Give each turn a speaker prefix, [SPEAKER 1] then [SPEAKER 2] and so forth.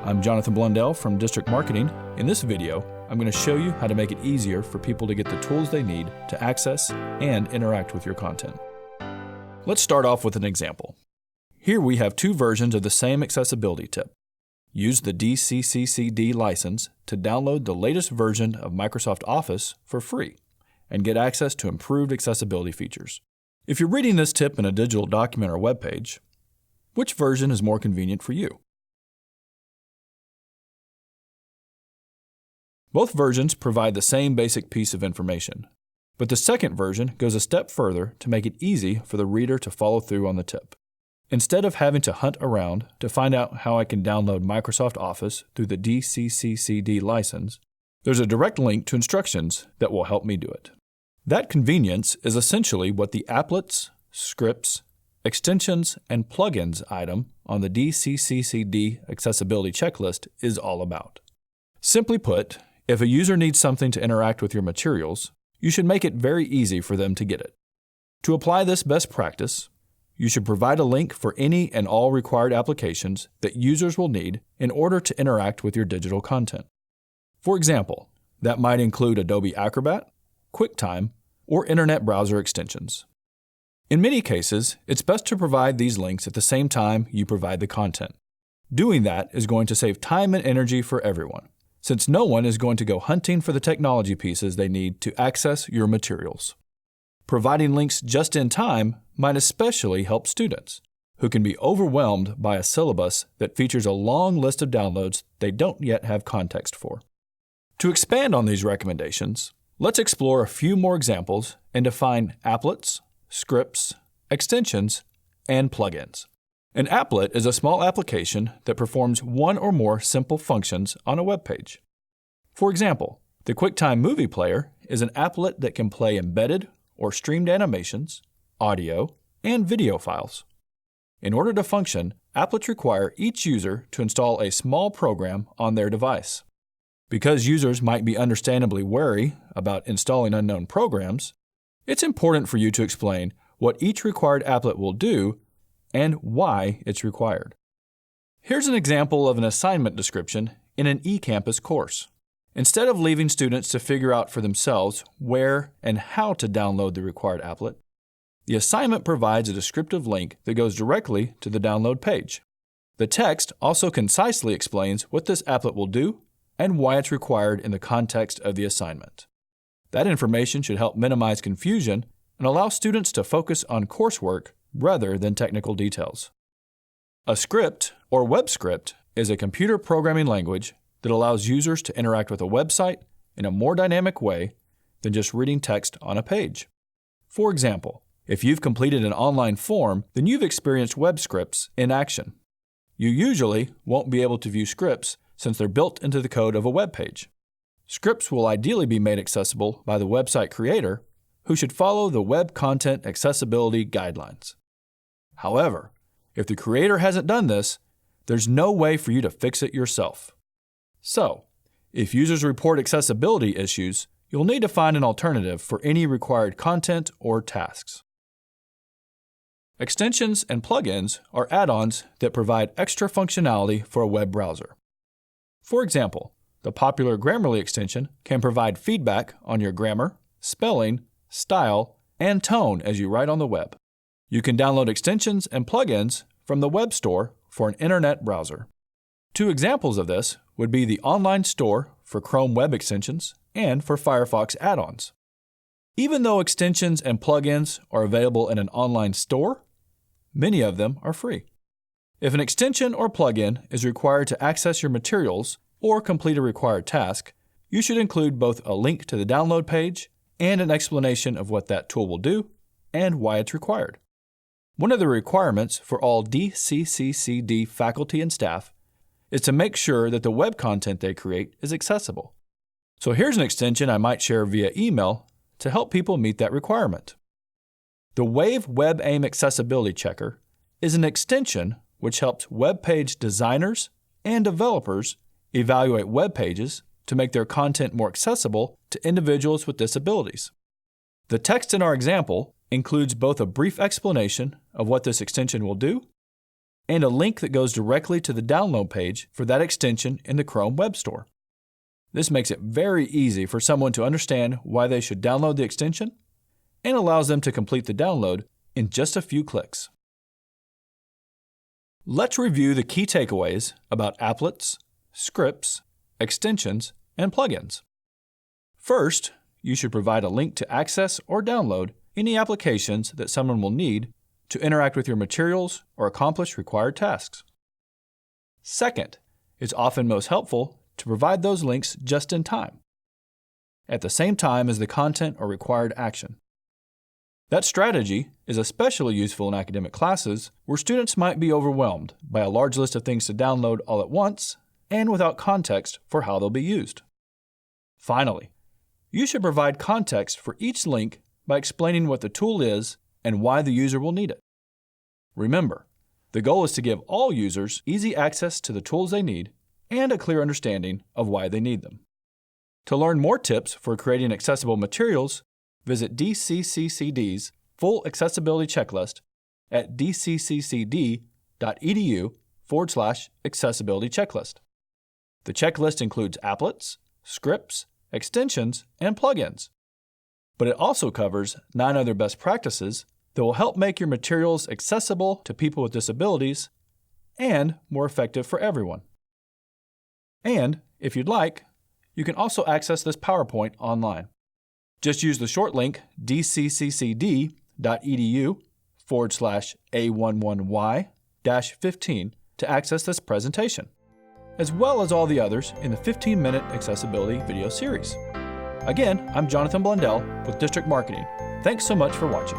[SPEAKER 1] I'm Jonathan Blundell from District Marketing. In this video, I'm going to show you how to make it easier for people to get the tools they need to access and interact with your content. Let's start off with an example. Here we have two versions of the same accessibility tip. Use the DCCCD license to download the latest version of Microsoft Office for free and get access to improved accessibility features. If you're reading this tip in a digital document or web page, which version is more convenient for you? Both versions provide the same basic piece of information, but the second version goes a step further to make it easy for the reader to follow through on the tip. Instead of having to hunt around to find out how I can download Microsoft Office through the DCCCD license, there's a direct link to instructions that will help me do it. That convenience is essentially what the Applets, Scripts, Extensions, and Plugins item on the DCCCD accessibility checklist is all about. Simply put, if a user needs something to interact with your materials, you should make it very easy for them to get it. To apply this best practice, you should provide a link for any and all required applications that users will need in order to interact with your digital content. For example, that might include Adobe Acrobat, QuickTime, or Internet browser extensions. In many cases, it's best to provide these links at the same time you provide the content. Doing that is going to save time and energy for everyone, since no one is going to go hunting for the technology pieces they need to access your materials. Providing links just in time might especially help students, who can be overwhelmed by a syllabus that features a long list of downloads they don't yet have context for. To expand on these recommendations, let's explore a few more examples and define applets, scripts, extensions, and plugins. An applet is a small application that performs one or more simple functions on a web page. For example, the QuickTime Movie Player is an applet that can play embedded or streamed animations, audio, and video files. In order to function, applets require each user to install a small program on their device. Because users might be understandably wary about installing unknown programs, it's important for you to explain what each required applet will do and why it's required. Here's an example of an assignment description in an eCampus course. Instead of leaving students to figure out for themselves where and how to download the required applet, the assignment provides a descriptive link that goes directly to the download page. The text also concisely explains what this applet will do and why it's required in the context of the assignment. That information should help minimize confusion and allow students to focus on coursework rather than technical details. A script, or web script, is a computer programming language that allows users to interact with a website in a more dynamic way than just reading text on a page. For example, if you've completed an online form, then you've experienced web scripts in action. You usually won't be able to view scripts since they're built into the code of a web page. Scripts will ideally be made accessible by the website creator, who should follow the Web Content Accessibility Guidelines. However, if the creator hasn't done this, there's no way for you to fix it yourself. So, if users report accessibility issues, you'll need to find an alternative for any required content or tasks. Extensions and plugins are add-ons that provide extra functionality for a web browser. For example, the popular Grammarly extension can provide feedback on your grammar, spelling, style, and tone as you write on the web. You can download extensions and plugins from the web store for an internet browser. Two examples of this would be the online store for Chrome web extensions and for Firefox add-ons. Even though extensions and plugins are available in an online store, many of them are free. If an extension or plugin is required to access your materials or complete a required task, you should include both a link to the download page and an explanation of what that tool will do and why it's required. One of the requirements for all DCCCD faculty and staff is to make sure that the web content they create is accessible. So here's an extension I might share via email to help people meet that requirement. The Wave Web Aim Accessibility Checker is an extension which helps web page designers and developers evaluate web pages to make their content more accessible to individuals with disabilities. The text in our example includes both a brief explanation of what this extension will do and a link that goes directly to the download page for that extension in the Chrome Web Store. This makes it very easy for someone to understand why they should download the extension and allows them to complete the download in just a few clicks. Let's review the key takeaways about applets, scripts, extensions, and plugins. First, you should provide a link to access or download any applications that someone will need to interact with your materials or accomplish required tasks. Second, it's often most helpful to provide those links just in time, at the same time as the content or required action. That strategy is especially useful in academic classes where students might be overwhelmed by a large list of things to download all at once and without context for how they'll be used. Finally, you should provide context for each link by explaining what the tool is and why the user will need it. Remember, the goal is to give all users easy access to the tools they need and a clear understanding of why they need them. To learn more tips for creating accessible materials, visit DCCCD's full accessibility checklist at dcccd.edu/accessibility checklist. The checklist includes applets, scripts, extensions, and plugins, but it also covers 9 other best practices that will help make your materials accessible to people with disabilities and more effective for everyone. And, if you'd like, you can also access this PowerPoint online. Just use the short link dcccd.edu/A11Y-15 to access this presentation, as well as all the others in the 15-minute accessibility video series. Again, I'm Jonathan Blundell with District Marketing. Thanks so much for watching.